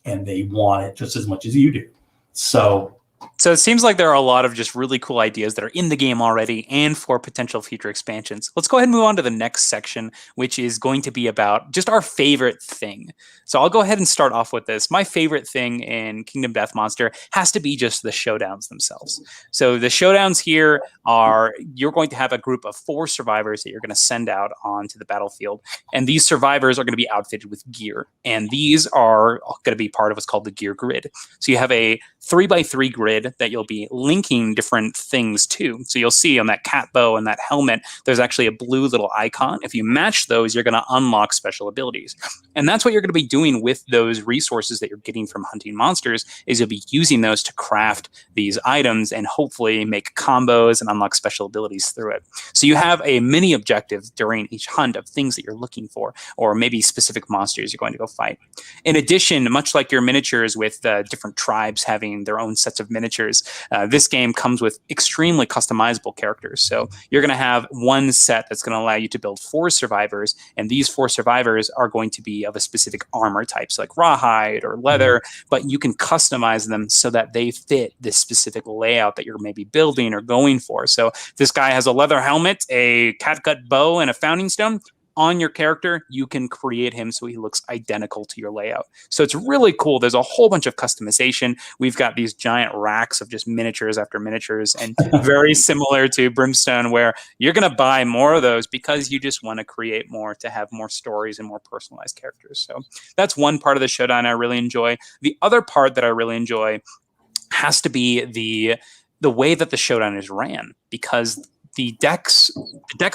and they want it just as much as you do. So it seems like there are a lot of just really cool ideas that are in the game already and for potential future expansions. Let's go ahead and move on to the next section, which is going to be about just our favorite thing. So I'll go ahead and start off with this. My favorite thing in Kingdom Death Monster has to be just the showdowns themselves. So the showdowns here are, you're going to have a group of 4 survivors that you're going to send out onto the battlefield. And these survivors are going to be outfitted with gear. And these are going to be part of what's called the gear grid. So you have a 3x3 grid that you'll be linking different things to. So you'll see on that cat bow and that helmet, there's actually a blue little icon. If you match those, you're going to unlock special abilities. And that's what you're going to be doing with those resources that you're getting from hunting monsters, is you'll be using those to craft these items and hopefully make combos and unlock special abilities through it. So you have a mini objective during each hunt of things that you're looking for, or maybe specific monsters you're going to go fight. In addition, much like your miniatures with different tribes having their own sets of miniatures, this game comes with extremely customizable characters. So you're going to have one set that's going to allow you to build 4 survivors, and these 4 survivors are going to be of a specific armor type, so like rawhide or leather, but you can customize them so that they fit this specific layout that you're maybe building or going for. So this guy has a leather helmet, a catgut bow, and a founding stone. on your character, you can create him so he looks identical to your layout. So it's really cool. There's a whole bunch of customization. We've got these giant racks of just miniatures after miniatures, and very similar to Brimstone, where you're going to buy more of those because you just want to create more to have more stories and more personalized characters. So that's one part of the showdown I really enjoy. The other part that I really enjoy has to be the way that the showdown is ran, because the decks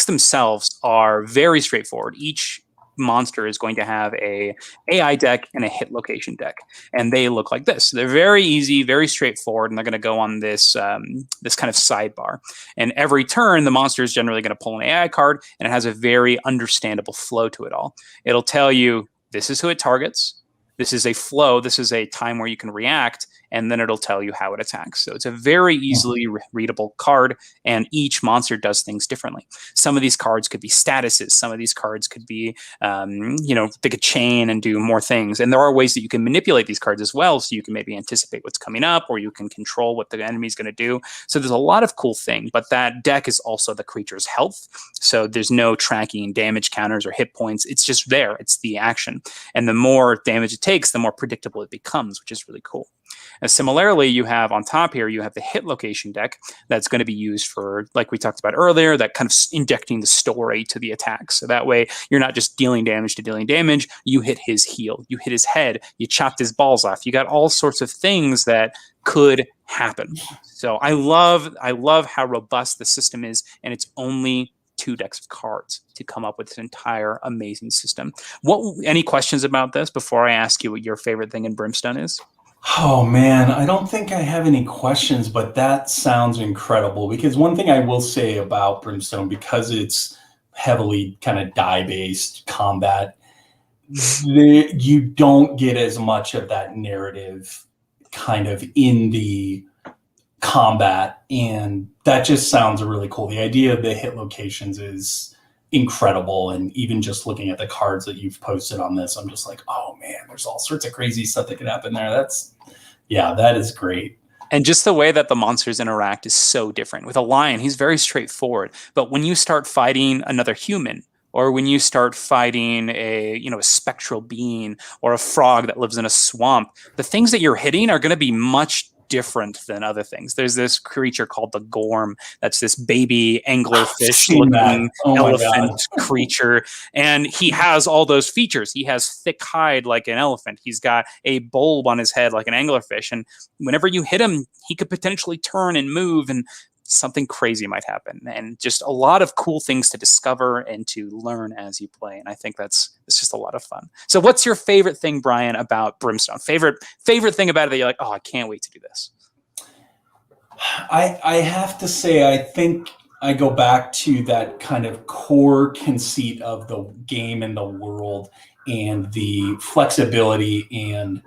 themselves are very straightforward. Each monster is going to have a AI deck and a hit location deck, and they look like this. They're very easy, very straightforward, and they're going to go on this this kind of sidebar. And every turn, the monster is generally going to pull an AI card, and it has a very understandable flow to it all. It'll tell you this is who it targets. This is a flow. This is a time where you can react, and then it'll tell you how it attacks. So it's a very easily readable card, and each monster does things differently. Some of these cards could be statuses. Some of these cards could be, they could chain and do more things. And there are ways that you can manipulate these cards as well, so you can maybe anticipate what's coming up, or you can control what the enemy's going to do. So there's a lot of cool things, but that deck is also the creature's health. So there's no tracking damage counters or hit points. It's just there. It's the action. And the more damage it takes, the more predictable it becomes, which is really cool. And similarly, you have on top here, you have the hit location deck that's going to be used for, like we talked about earlier, that kind of injecting the story to the attack. So that way, you're not just dealing damage to dealing damage. You hit his heel, you hit his head, you chopped his balls off. You got all sorts of things that could happen. So I love how robust the system is, and it's only 2 decks of cards to come up with this entire amazing system. Any questions about this before I ask you what your favorite thing in Brimstone is? Oh man, I don't think I have any questions, but that sounds incredible. Because one thing I will say about Brimstone, because it's heavily kind of die-based combat, you don't get as much of that narrative kind of in the combat, and that just sounds really cool. The idea of the hit locations is incredible, and even just looking at the cards that you've posted on this, I'm just like, oh man, there's all sorts of crazy stuff that could happen there. That is great. And just the way that the monsters interact is so different. With a lion, he's very straightforward, but when you start fighting another human, or when you start fighting a spectral being or a frog that lives in a swamp, the things that you're hitting are going to be much different than other things. There's this creature called the Gorm. That's this baby anglerfish-looking elephant creature, and he has all those features. He has thick hide like an elephant. He's got a bulb on his head like an anglerfish, and whenever you hit him, he could potentially turn and move, and something crazy might happen. And just a lot of cool things to discover and to learn as you play. And I think it's just a lot of fun. So what's your favorite thing, Bryan, about Brimstone? Favorite thing about it that you're like, oh, I can't wait to do this? I have to say, I think I go back to that kind of core conceit of the game and the world, and the flexibility and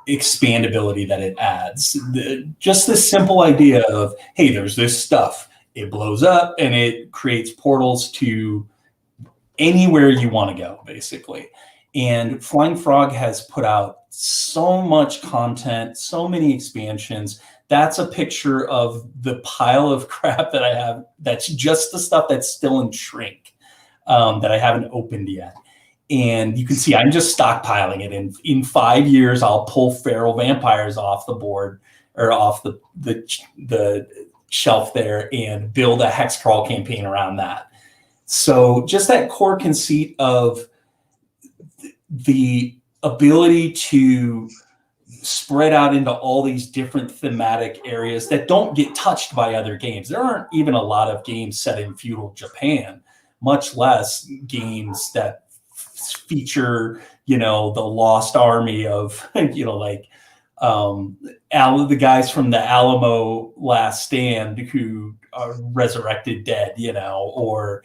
expandability that it adds. Just the simple idea of, hey, there's this stuff, it blows up and it creates portals to anywhere you want to go, basically. And Flying Frog has put out so much content, so many expansions. That's a picture of the pile of crap that I have. That's just the stuff that's still in shrink, that I haven't opened yet. And you can see I'm just stockpiling it. In 5 years, I'll pull feral vampires off the board, or off the shelf there, and build a hex crawl campaign around that. So just that core conceit of the ability to spread out into all these different thematic areas that don't get touched by other games. There aren't even a lot of games set in feudal Japan, much less games that feature, the lost army of, the guys from the Alamo Last Stand who are resurrected dead, or,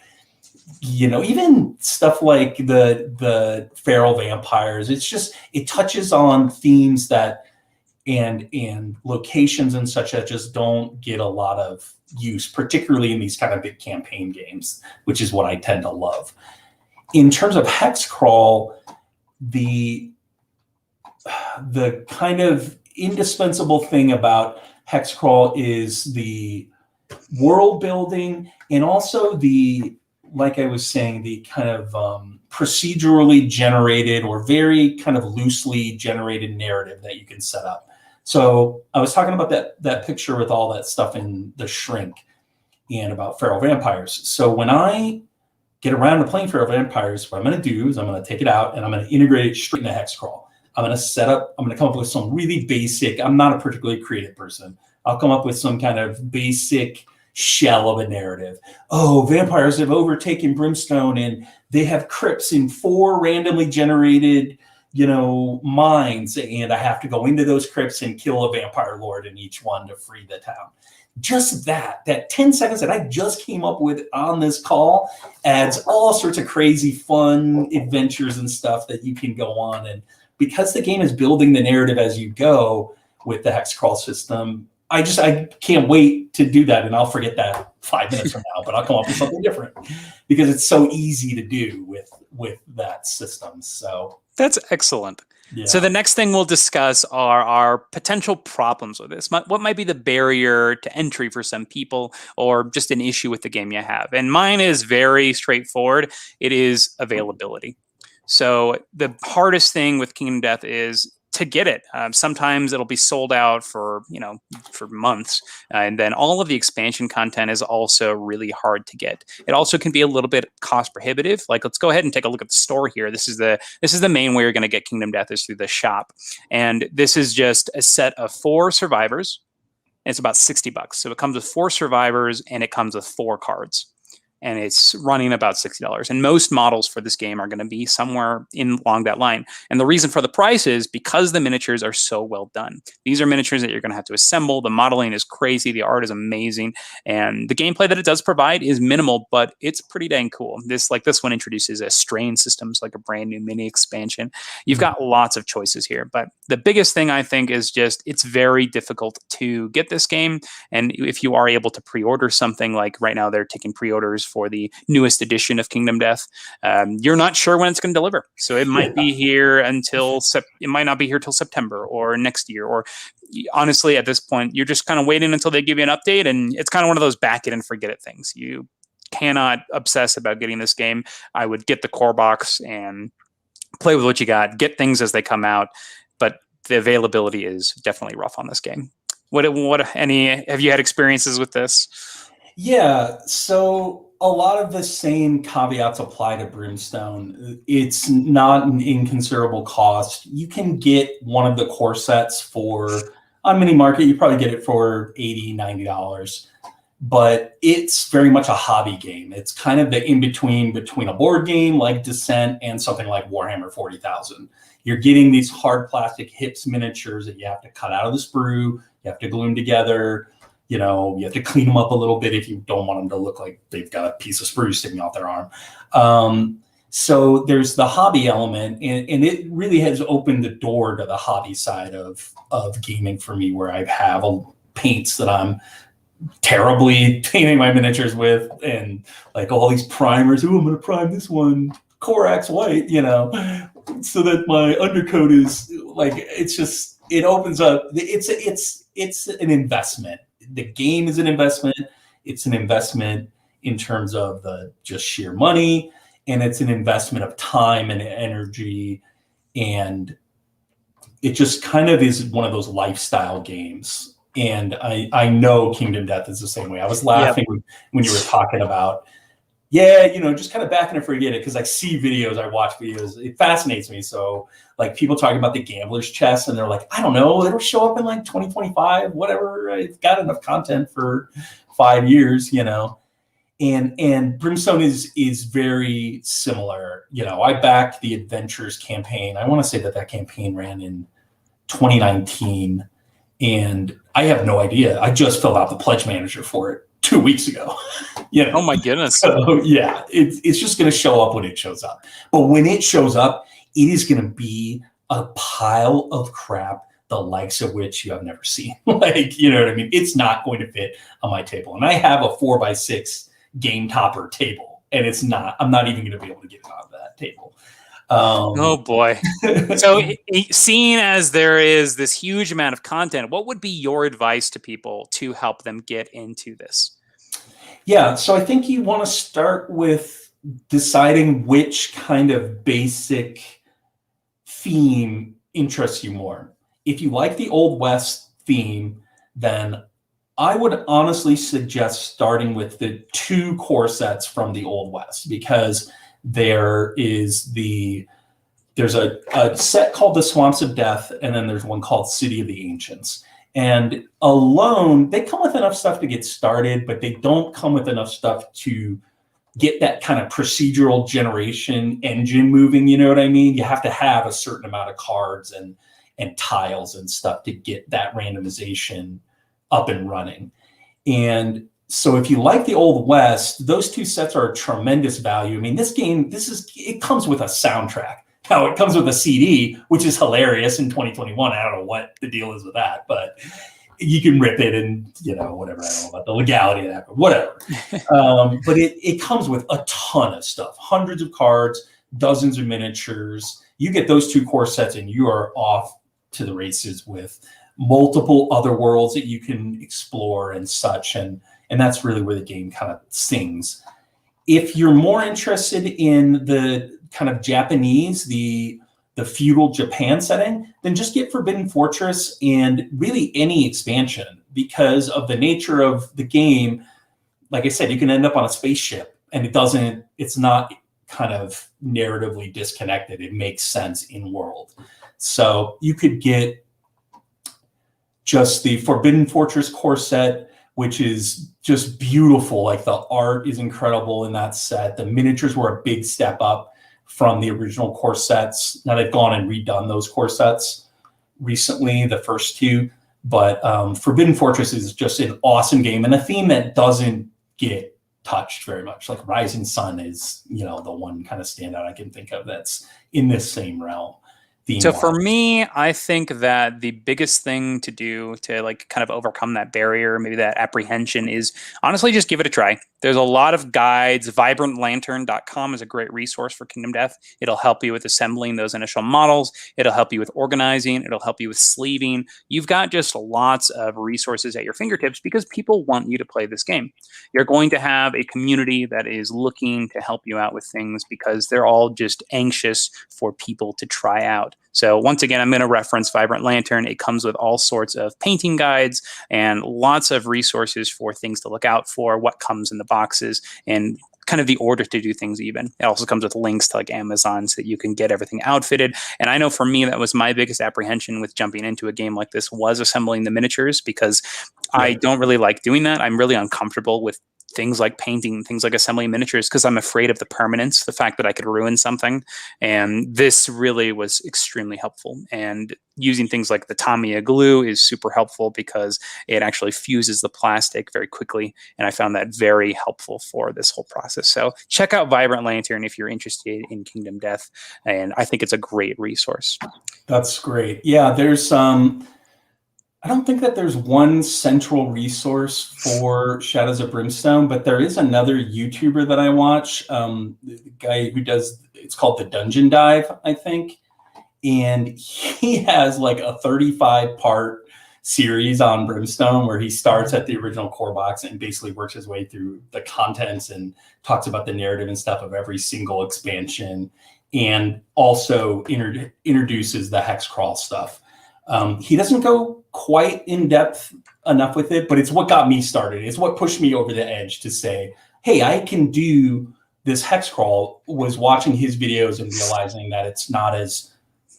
even stuff like the feral vampires. It's just, it touches on themes that and locations and such that just don't get a lot of use, particularly in these kind of big campaign games, which is what I tend to love. In terms of hex crawl, the kind of indispensable thing about hex crawl is the world building, and also the like I was saying, the kind of procedurally generated or very kind of loosely generated narrative that you can set up. So I was talking about that picture with all that stuff in The Shrink and about feral vampires. So when I get around to playing feral vampires, what I'm going to do is I'm going to take it out and I'm going to integrate it straight in the hex crawl. I'm going to come up with some really basic, I'm not a particularly creative person. I'll come up with some kind of basic shell of a narrative. Oh, vampires have overtaken Brimstone and they have crypts in 4 randomly generated, mines, and I have to go into those crypts and kill a vampire lord in each one to free the town. Just that 10 seconds that I just came up with on this call adds all sorts of crazy fun adventures and stuff that you can go on. And because the game is building the narrative as you go with the hex crawl system, I can't wait to do that. And I'll forget that 5 minutes from now, but I'll come up with something different because it's so easy to do with that system. So that's excellent. Yeah. So the next thing we'll discuss are our potential problems with this. What might be the barrier to entry for some people, or just an issue with the game you have? And mine is very straightforward. It is availability. So the hardest thing with Kingdom Death is to get it. Sometimes it'll be sold out for months. And then all of the expansion content is also really hard to get. It also can be a little bit cost prohibitive. Like, let's go ahead and take a look at the store here. This is the main way you're going to get Kingdom Death, is through the shop. And this is just a set of 4 survivors. And it's about $60. So it comes with 4 survivors and it comes with 4 cards. And it's running about $60. And most models for this game are going to be somewhere along that line. And the reason for the price is because the miniatures are so well done. These are miniatures that you're going to have to assemble. The modeling is crazy. The art is amazing. And the gameplay that it does provide is minimal, but it's pretty dang cool. This one introduces a strain systems, like a brand new mini expansion. You've got lots of choices here. But the biggest thing, I think, is just it's very difficult to get this game. And if you are able to pre-order something, like right now they're taking pre-orders for the newest edition of Kingdom Death, you're not sure when it's going to deliver. So it might be here it might not be here till September or next year. Or honestly, at this point, you're just kind of waiting until they give you an update. And it's kind of one of those back it and forget it things. You cannot obsess about getting this game. I would get the core box and play with what you got, get things as they come out. But the availability is definitely rough on this game. Have you had experiences with this? Yeah, so a lot of the same caveats apply to Brimstone. It's not an inconsiderable cost. You can get one of the core sets on mini market, you probably get it for $80, $90. But it's very much a hobby game. It's kind of the in-between a board game like Descent and something like Warhammer 40,000. You're getting these hard plastic hips miniatures that you have to cut out of the sprue, you have to glue them together. You have to clean them up a little bit if you don't want them to look like they've got a piece of sprue sticking off their arm. So there's the hobby element, and it really has opened the door to the hobby side of gaming for me, where I have paints that I'm terribly painting my miniatures with, and like all these primers. Oh, I'm going to prime this one Corax white, so that my undercoat is like, it opens up. It's an investment. The game is an investment. It's an investment in terms of the just sheer money, and it's an investment of time and energy. And it just kind of is one of those lifestyle games. And I know Kingdom Death is the same way. I was laughing when you were talking about, just kind of backing and forget it, because I see videos, I watch videos. It fascinates me. So like people talking about the gambler's chest, and they're like, I don't know, it'll show up in like 2025, whatever. It's got enough content for 5 years, And Brimstone is very similar. I backed the Adventures campaign. I want to say that campaign ran in 2019, and I have no idea. I just filled out the pledge manager for it 2 weeks ago. Oh my goodness. So yeah, it's just going to show up when it shows up. But when it shows up, it is going to be a pile of crap, the likes of which you have never seen. Like, you know what I mean? It's not going to fit on my table. And I have a 4x6 game topper table, and I'm not even going to be able to get it on that table. Oh boy. So seeing as there is this huge amount of content, what would be your advice to people to help them get into this? Yeah, so I think you want to start with deciding which kind of basic theme interests you more. If you like the Old West theme, then I would honestly suggest starting with the 2 core sets from the Old West, because there's a set called the Swamps of Death, and then there's one called City of the Ancients. And alone, they come with enough stuff to get started, but they don't come with enough stuff to get that kind of procedural generation engine moving. You know what I mean? You have to have a certain amount of cards and tiles and stuff to get that randomization up and running. And so if you like the Old West, those 2 sets are a tremendous value. I mean, this game, it comes with a soundtrack. Now, it comes with a CD, which is hilarious in 2021. I don't know what the deal is with that, but you can rip it and, whatever. I don't know about the legality of that, but whatever. But it comes with a ton of stuff, hundreds of cards, dozens of miniatures. You get those 2 core sets and you are off to the races with multiple other worlds that you can explore and such. And that's really where the game kind of sings. If you're more interested in the kind of Japanese, the feudal Japan setting, then just get Forbidden Fortress and really any expansion, because of the nature of the game. Like I said, you can end up on a spaceship and it's not kind of narratively disconnected. It makes sense in world. So you could get just the Forbidden Fortress core set, which is just beautiful. Like, the art is incredible in that set. The miniatures were a big step up from the original core sets. Now they've gone and redone those core sets recently, the first 2. But Forbidden Fortress is just an awesome game, and a theme that doesn't get touched very much. Like Rising Sun is, the one kind of standout I can think of that's in this same realm. So for me, I think that the biggest thing to do to kind of overcome that barrier, maybe that apprehension, is honestly just give it a try. There's a lot of guides. VibrantLantern.com is a great resource for Kingdom Death. It'll help you with assembling those initial models. It'll help you with organizing. It'll help you with sleeving. You've got just lots of resources at your fingertips because people want you to play this game. You're going to have a community that is looking to help you out with things because they're all just anxious for people to try out. So once again, I'm going to reference Vibrant Lantern. It comes with all sorts of painting guides and lots of resources for things to look out for, what comes in the boxes, and kind of the order to do things even. It also comes with links to Amazon so that you can get everything outfitted. And I know for me, that was my biggest apprehension with jumping into a game like this, was assembling the miniatures, because I don't really like doing that. I'm really uncomfortable with things like painting, things like assembling miniatures, because I'm afraid of the permanence, the fact that I could ruin something. And this really was extremely helpful. And using things like the Tamiya glue is super helpful because it actually fuses the plastic very quickly. And I found that very helpful for this whole process. So check out Vibrant Lantern if you're interested in Kingdom Death. And I think it's a great resource. That's great. Yeah, there's I don't think that there's one central resource for Shadows of Brimstone, but there is another YouTuber that I watch, the guy who does, it's called The Dungeon Dive, I think. And he has like a 35-part series on Brimstone where he starts at the original core box and basically works his way through the contents and talks about the narrative and stuff of every single expansion, and also introduces the hex crawl stuff. He doesn't go quite in depth enough with it, but it's what got me started. It's what pushed me over the edge to say, hey, I can do this hex crawl. Was watching his videos and realizing that it's not as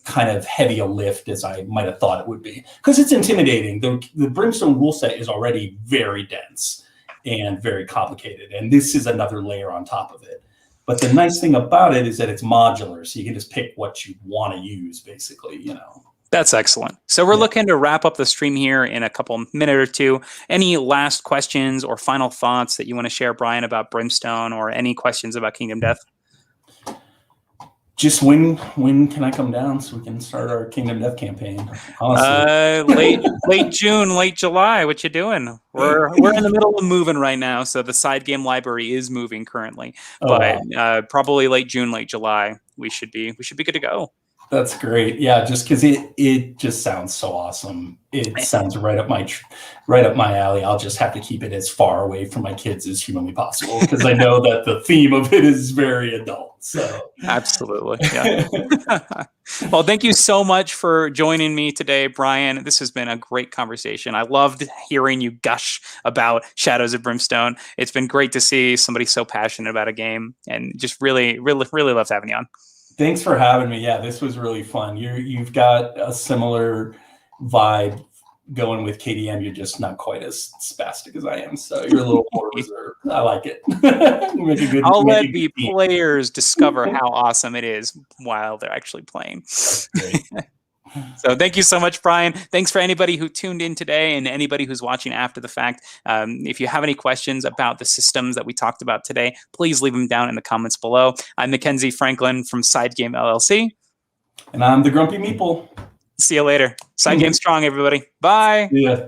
kind of heavy a lift as I might have thought it would be, because it's intimidating. The Brimstone rule set is already very dense and very complicated, and this is another layer on top of it. But the nice thing about it is that it's modular, so you can just pick what you want to use, basically, That's excellent. So we're looking to wrap up the stream here in a couple minute or two. Any last questions or final thoughts that you want to share, Bryan, about Brimstone, or any questions about Kingdom Death? Just when can I come down so we can start our Kingdom Death campaign? Honestly. Late June, late July. What you doing? We're in the middle of moving right now, so the SideGame library is moving currently. But probably late June, late July, we should be good to go. That's great. Yeah, just because it just sounds so awesome. It sounds right up my alley. I'll just have to keep it as far away from my kids as humanly possible because I know that the theme of it is very adult. So absolutely, yeah. Well, thank you so much for joining me today, Bryan. This has been a great conversation. I loved hearing you gush about Shadows of Brimstone. It's been great to see somebody so passionate about a game, and just really loved having you on. Thanks for having me. Yeah, this was really fun. You've got a similar vibe going with KDM. You're just not quite as spastic as I am, so you're a little more reserved. I like it. I'll let the players discover how awesome it is while they're actually playing. So thank you so much, Bryan. Thanks for anybody who tuned in today and anybody who's watching after the fact. If you have any questions about the systems that we talked about today, please leave them down in the comments below. I'm Mackenzie Franklin from SideGame LLC. And I'm the Grumpy Meeple. See you later. SideGame strong, everybody. Bye. Yeah.